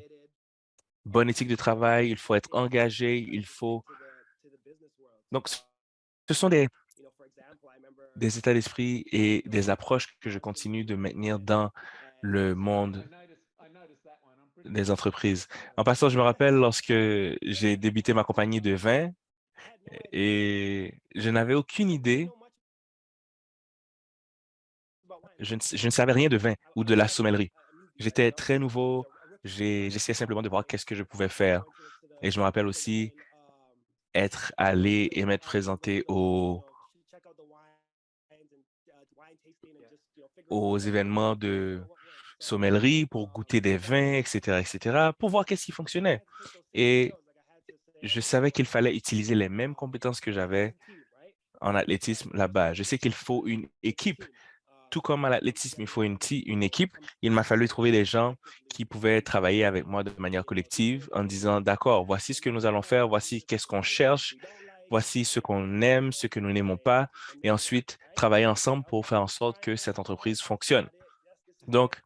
bonne éthique de travail, il faut être engagé, il faut... Donc, ce sont des états d'esprit et des approches que je continue de maintenir dans le monde des entreprises. En passant, je me rappelle lorsque j'ai débuté ma compagnie de vin et je n'avais aucune idée, je ne savais rien de vin ou de la sommellerie. J'étais très nouveau, j'essayais simplement de voir qu'est-ce que je pouvais faire. Et je me rappelle aussi être allé et m'être présenté aux événements de sommellerie pour goûter des vins, etc., pour voir qu'est-ce qui fonctionnait. Et je savais qu'il fallait utiliser les mêmes compétences que j'avais en athlétisme là-bas. Je sais qu'il faut une équipe. Tout comme à l'athlétisme, il faut une équipe. Il m'a fallu trouver des gens qui pouvaient travailler avec moi de manière collective en disant, d'accord, voici ce que nous allons faire, voici qu'est-ce qu'on cherche, voici ce qu'on aime, ce que nous n'aimons pas, et ensuite travailler ensemble pour faire en sorte que cette entreprise fonctionne. Donc,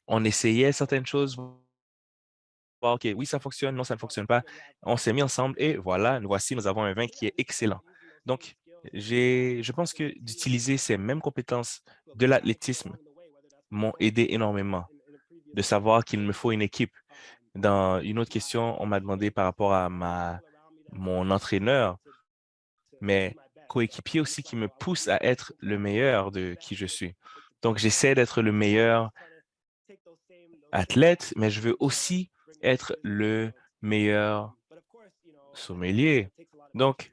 on essayait certaines choses, voir, OK, oui, ça fonctionne, non, ça ne fonctionne pas. On s'est mis ensemble et voilà, voici, nous avons un vin qui est excellent. Donc, je pense que d'utiliser ces mêmes compétences de l'athlétisme m'ont aidé énormément, de savoir qu'il me faut une équipe. Dans une autre question, on m'a demandé par rapport à mon entraîneur, mais coéquipier aussi qui me pousse à être le meilleur de qui je suis. Donc, j'essaie d'être le meilleur athlète, mais je veux aussi être le meilleur sommelier. Donc,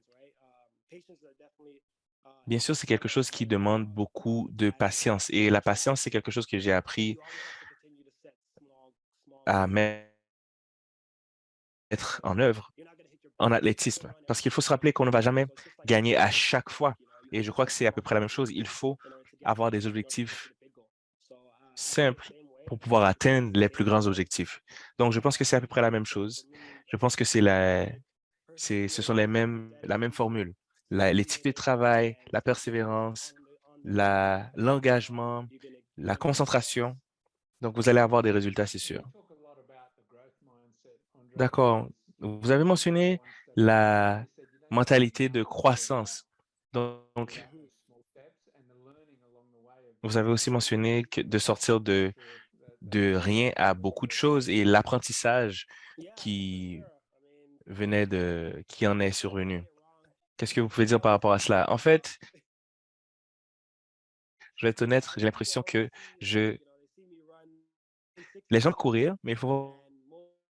bien sûr, c'est quelque chose qui demande beaucoup de patience. Et la patience, c'est quelque chose que j'ai appris à mettre en œuvre en athlétisme. Parce qu'il faut se rappeler qu'on ne va jamais gagner à chaque fois. Et je crois que c'est à peu près la même chose. Il faut avoir des objectifs simples pour pouvoir atteindre les plus grands objectifs. Donc, je pense que c'est à peu près la même chose. Je pense que ce sont la même formule. L'éthique de travail, la persévérance, l'engagement, la concentration. Donc, vous allez avoir des résultats, c'est sûr. D'accord. Vous avez mentionné la mentalité de croissance. Donc, vous avez aussi mentionné que de sortir de rien à beaucoup de choses et l'apprentissage qui qui en est survenu. Qu'est-ce que vous pouvez dire par rapport à cela? En fait, je vais être honnête, j'ai l'impression que je, les gens courir, mais il faut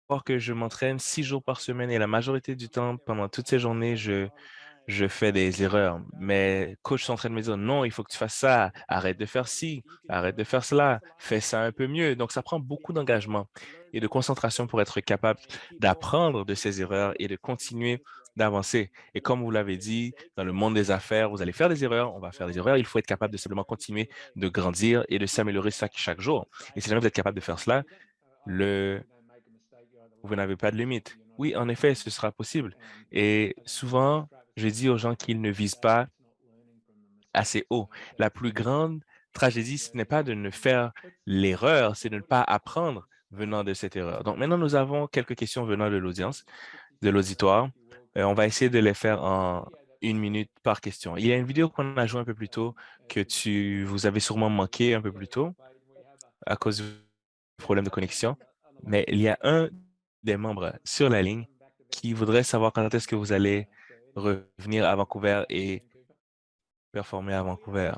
voir que je m'entraîne 6 jours par semaine et la majorité du temps, pendant toutes ces journées, je fais des erreurs. Mais coach sont en train de me dire, non, il faut que tu fasses ça, arrête de faire ci, arrête de faire cela, fais ça un peu mieux. Donc, ça prend beaucoup d'engagement et de concentration pour être capable d'apprendre de ces erreurs et de continuer d'avancer. Et comme vous l'avez dit, dans le monde des affaires, vous allez faire des erreurs, on va faire des erreurs. Il faut être capable de simplement continuer de grandir et de s'améliorer chaque jour. Et si jamais vous êtes capable de faire cela, le, vous n'avez pas de limite. Oui, en effet, ce sera possible. Et souvent, je dis aux gens qu'ils ne visent pas assez haut. La plus grande tragédie, ce n'est pas de ne faire l'erreur, c'est de ne pas apprendre venant de cette erreur. Donc maintenant, nous avons quelques questions venant de l'audience, de l'auditoire. On va essayer de les faire en 1 minute par question. Il y a une vidéo qu'on a jouée un peu plus tôt que vous avez sûrement manqué un peu plus tôt à cause du problème de connexion. Mais il y a un des membres sur la ligne qui voudrait savoir quand est-ce que vous allez revenir à Vancouver et performer à Vancouver.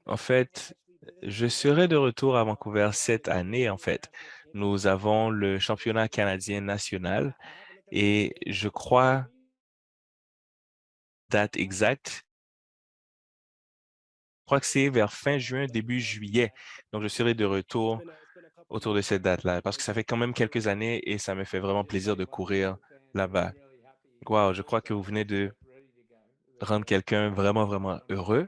En fait, je serai de retour à Vancouver cette année, en fait. Nous avons le championnat canadien national et je crois date exacte. Je crois que c'est vers fin juin, début juillet. Donc, je serai de retour autour de cette date-là parce que ça fait quand même quelques années et ça me fait vraiment plaisir de courir là-bas. Wow, je crois que vous venez de rendre quelqu'un vraiment, vraiment heureux.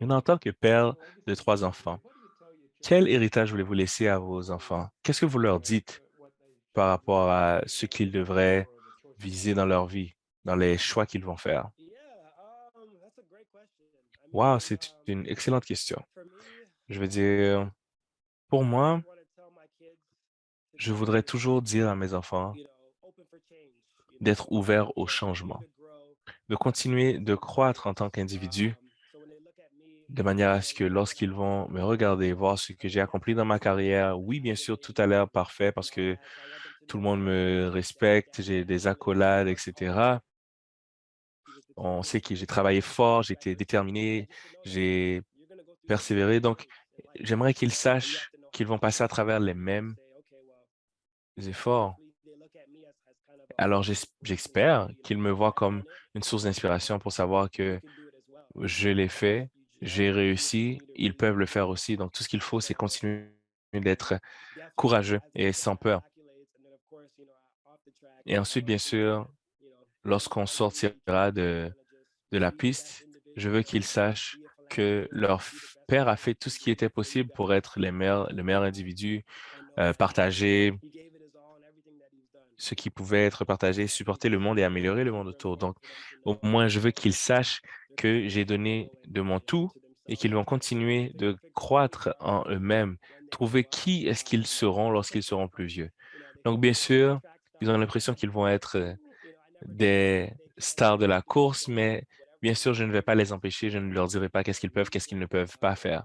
Et en tant que père de 3 enfants, quel héritage voulez-vous laisser à vos enfants? Qu'est-ce que vous leur dites par rapport à ce qu'ils devraient viser dans leur vie, dans les choix qu'ils vont faire? Wow, c'est une excellente question. Je veux dire, pour moi, je voudrais toujours dire à mes enfants d'être ouverts au changement, de continuer de croître en tant qu'individu, de manière à ce que lorsqu'ils vont me regarder, voir ce que j'ai accompli dans ma carrière, oui, bien sûr, tout a l'air parfait parce que tout le monde me respecte, j'ai des accolades, etc. On sait que j'ai travaillé fort, j'ai été déterminé, j'ai persévéré. Donc, j'aimerais qu'ils sachent qu'ils vont passer à travers les mêmes efforts. Alors, j'espère qu'ils me voient comme une source d'inspiration pour savoir que je l'ai fait, j'ai réussi, ils peuvent le faire aussi. Donc, tout ce qu'il faut, c'est continuer d'être courageux et sans peur. Et ensuite, bien sûr, lorsqu'on sortira de la piste, je veux qu'ils sachent que leur père a fait tout ce qui était possible pour être le meilleur individu, partager ce qui pouvait être partagé, supporter le monde et améliorer le monde autour. Donc, au moins, je veux qu'ils sachent que j'ai donné de mon tout et qu'ils vont continuer de croître en eux-mêmes, trouver qui est-ce qu'ils seront lorsqu'ils seront plus vieux. Donc, bien sûr, ils ont l'impression qu'ils vont être des stars de la course, mais bien sûr, je ne vais pas les empêcher, je ne leur dirai pas qu'est-ce qu'ils peuvent, qu'est-ce qu'ils ne peuvent pas faire.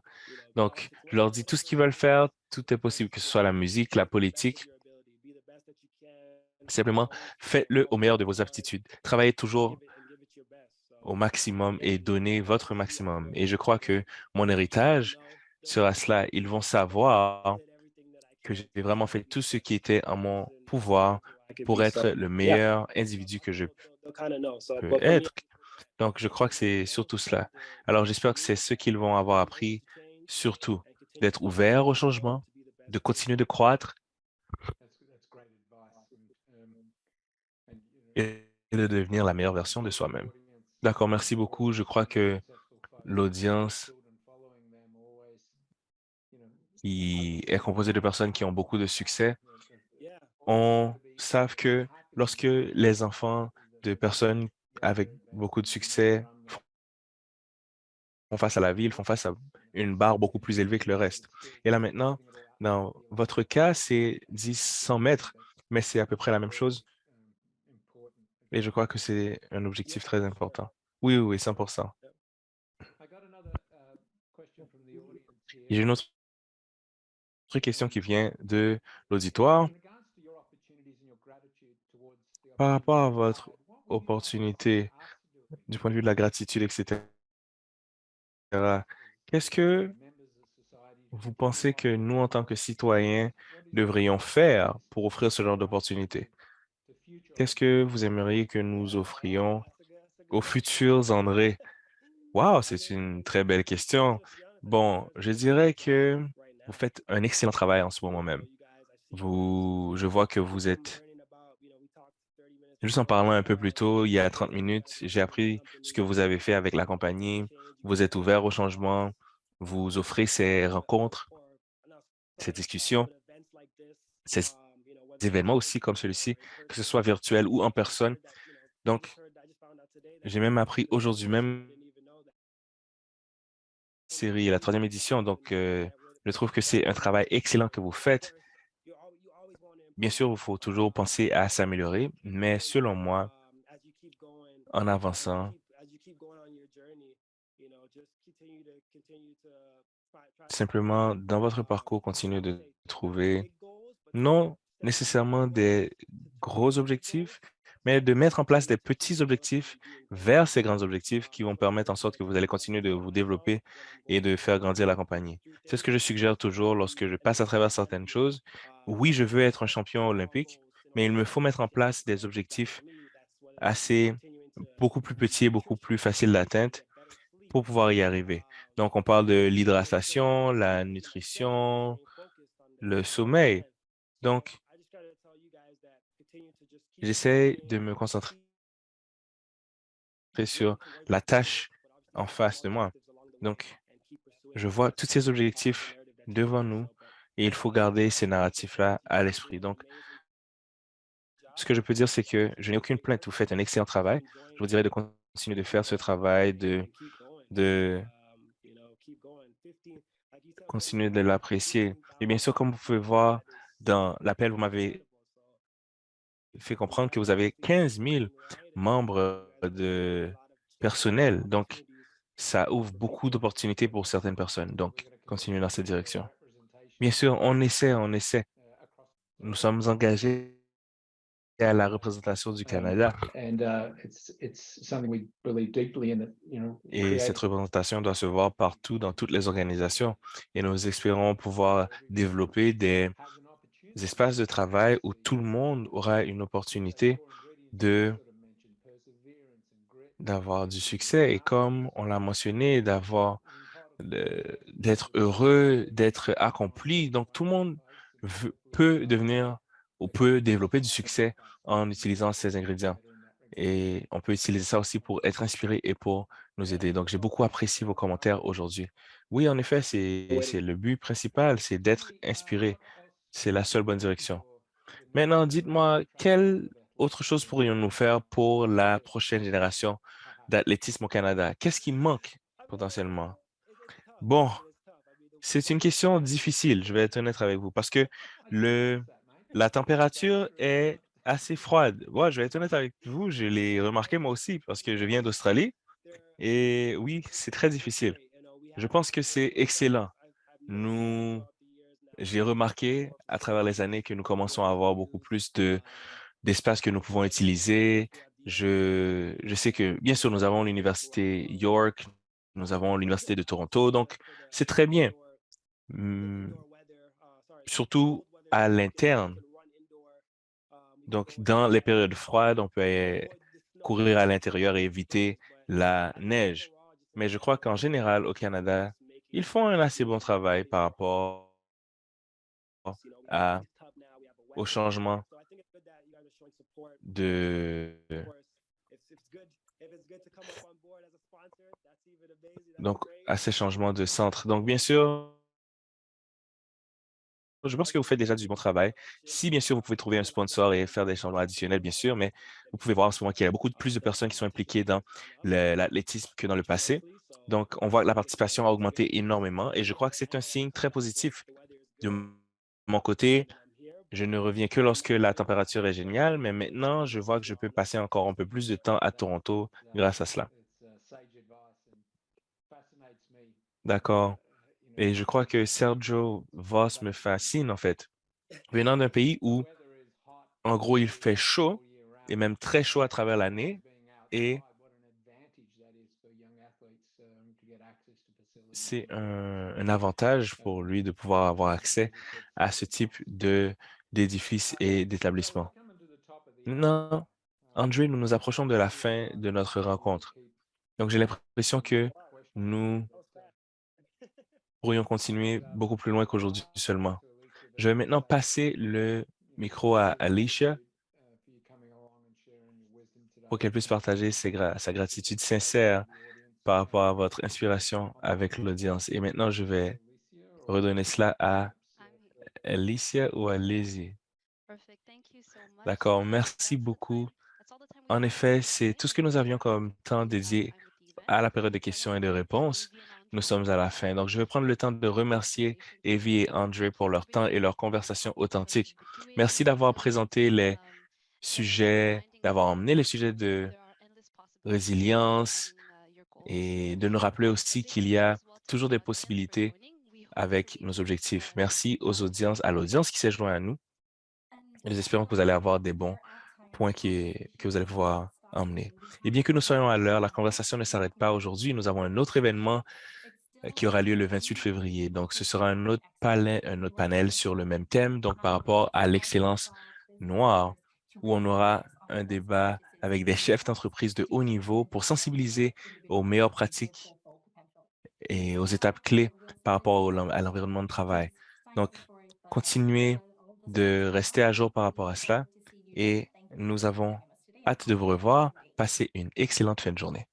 Donc, je leur dis tout ce qu'ils veulent faire, tout est possible, que ce soit la musique, la politique. Simplement, faites-le au meilleur de vos aptitudes. Travaillez toujours au maximum et donnez votre maximum. Et je crois que mon héritage sera cela. Ils vont savoir que j'ai vraiment fait tout ce qui était en mon pouvoir pour être le meilleur individu que je peux être. Donc, je crois que c'est surtout cela. Alors, j'espère que c'est ce qu'ils vont avoir appris, surtout d'être ouverts au changement, de continuer de croître et de devenir la meilleure version de soi-même. D'accord, merci beaucoup. Je crois que l'audience qui est composée de personnes qui ont beaucoup de succès, on savent que lorsque les enfants de personnes avec beaucoup de succès font face à la vie, ils font face à une barre beaucoup plus élevée que le reste. Et là maintenant, dans votre cas, c'est 100 mètres, mais c'est à peu près la même chose. Et je crois que c'est un objectif très important. Oui, oui, oui, 100%. Et j'ai une autre question qui vient de l'auditoire. Par rapport à votre opportunité du point de vue de la gratitude, etc., qu'est-ce que vous pensez que nous, en tant que citoyens, devrions faire pour offrir ce genre d'opportunité? Qu'est-ce que vous aimeriez que nous offrions aux futurs André? Wow, c'est une très belle question. Bon, je dirais que vous faites un excellent travail en ce moment même. Je vois que vous êtes, juste en parlant un peu plus tôt, il y a 30 minutes, j'ai appris ce que vous avez fait avec la compagnie. Vous êtes ouvert au changement. Vous offrez ces rencontres, ces discussions, ces événements aussi comme celui-ci, que ce soit virtuel ou en personne. Donc, j'ai même appris aujourd'hui même série, la troisième édition. Donc, je trouve que c'est un travail excellent que vous faites. Bien sûr, il faut toujours penser à s'améliorer, mais selon moi, en avançant, simplement, dans votre parcours, continuez de trouver non nécessairement des gros objectifs, mais de mettre en place des petits objectifs vers ces grands objectifs qui vont permettre en sorte que vous allez continuer de vous développer et de faire grandir la compagnie. C'est ce que je suggère toujours lorsque je passe à travers certaines choses. Oui, je veux être un champion olympique, mais il me faut mettre en place des objectifs assez beaucoup plus petits et beaucoup plus faciles d'atteinte pour pouvoir y arriver. Donc, on parle de l'hydratation, la nutrition, le sommeil. Donc, j'essaie de me concentrer sur la tâche en face de moi. Donc, je vois tous ces objectifs devant nous et il faut garder ces narratifs-là à l'esprit. Donc, ce que je peux dire, c'est que je n'ai aucune plainte. Vous faites un excellent travail. Je vous dirais de continuer de faire ce travail, de continuer de l'apprécier. Et bien sûr, comme vous pouvez voir dans l'appel, vous m'avez fait comprendre que vous avez 15 000 membres de personnel. Donc, ça ouvre beaucoup d'opportunités pour certaines personnes. Donc, continuez dans cette direction. Bien sûr, on essaie, on essaie. Nous sommes engagés à la représentation du Canada et cette représentation doit se voir partout dans toutes les organisations et nous espérons pouvoir développer des espaces de travail où tout le monde aura une opportunité d'avoir du succès et comme on l'a mentionné, d'être heureux, d'être accompli. Donc, tout le monde peut devenir ou peut développer du succès en utilisant ces ingrédients. Et on peut utiliser ça aussi pour être inspiré et pour nous aider. Donc, j'ai beaucoup apprécié vos commentaires aujourd'hui. Oui, en effet, c'est le but principal, c'est d'être inspiré. C'est la seule bonne direction. Maintenant, dites-moi, quelle autre chose pourrions-nous faire pour la prochaine génération d'athlétisme au Canada? Qu'est-ce qui manque potentiellement? Bon, c'est une question difficile, je vais être honnête avec vous, parce que la température est assez froide. Ouais, je vais être honnête avec vous, je l'ai remarqué moi aussi, parce que je viens d'Australie. Et oui, c'est très difficile. Je pense que c'est excellent. J'ai remarqué à travers les années que nous commençons à avoir beaucoup plus d'espace que nous pouvons utiliser. Je sais que, bien sûr, nous avons l'Université York, nous avons l'Université de Toronto, donc c'est très bien. Surtout à l'interne. Donc, dans les périodes froides, on peut courir à l'intérieur et éviter la neige. Mais je crois qu'en général, au Canada, ils font un assez bon travail par rapport à, au changement de, donc, à ces changements de centre. Donc, bien sûr, je pense que vous faites déjà du bon travail. Si, bien sûr, vous pouvez trouver un sponsor et faire des changements additionnels, bien sûr, mais vous pouvez voir en ce moment qu'il y a beaucoup plus de personnes qui sont impliquées dans l'athlétisme que dans le passé. Donc, on voit que la participation a augmenté énormément et je crois que c'est un signe très positif. De mon côté, je ne reviens que lorsque la température est géniale, mais maintenant, je vois que je peux passer encore un peu plus de temps à Toronto grâce à cela. D'accord. Et je crois que Sergio Voss me fascine, en fait. Venant d'un pays où, en gros, il fait chaud et même très chaud à travers l'année et c'est un avantage pour lui de pouvoir avoir accès à ce type d'édifices et d'établissements. Maintenant, André, nous nous approchons de la fin de notre rencontre. Donc, j'ai l'impression que nous pourrions continuer beaucoup plus loin qu'aujourd'hui seulement. Je vais maintenant passer le micro à Alicia pour qu'elle puisse partager sa gratitude sincère par rapport à votre inspiration avec l'audience. Et maintenant, je vais redonner cela à Alicia ou à Lizzie. D'accord, merci beaucoup. En effet, c'est tout ce que nous avions comme temps dédié à la période de questions et de réponses. Nous sommes à la fin. Donc, je vais prendre le temps de remercier Evie et André pour leur temps et leur conversation authentique. Merci d'avoir présenté les sujets, d'avoir emmené les sujets de résilience et de nous rappeler aussi qu'il y a toujours des possibilités avec nos objectifs. Merci à l'audience qui s'est joint à nous. Nous espérons que vous allez avoir des bons points que vous allez pouvoir emmener. Et bien que nous soyons à l'heure, la conversation ne s'arrête pas aujourd'hui. Nous avons un autre événement qui aura lieu le 28 février. Donc, ce sera un autre panel sur le même thème, donc par rapport à l'excellence noire. où on aura un débat avec des chefs d'entreprise de haut niveau pour sensibiliser aux meilleures pratiques et aux étapes clés par rapport à l'environnement de travail. Donc, continuez de rester à jour par rapport à cela et nous avons hâte de vous revoir. Passez une excellente fin de journée.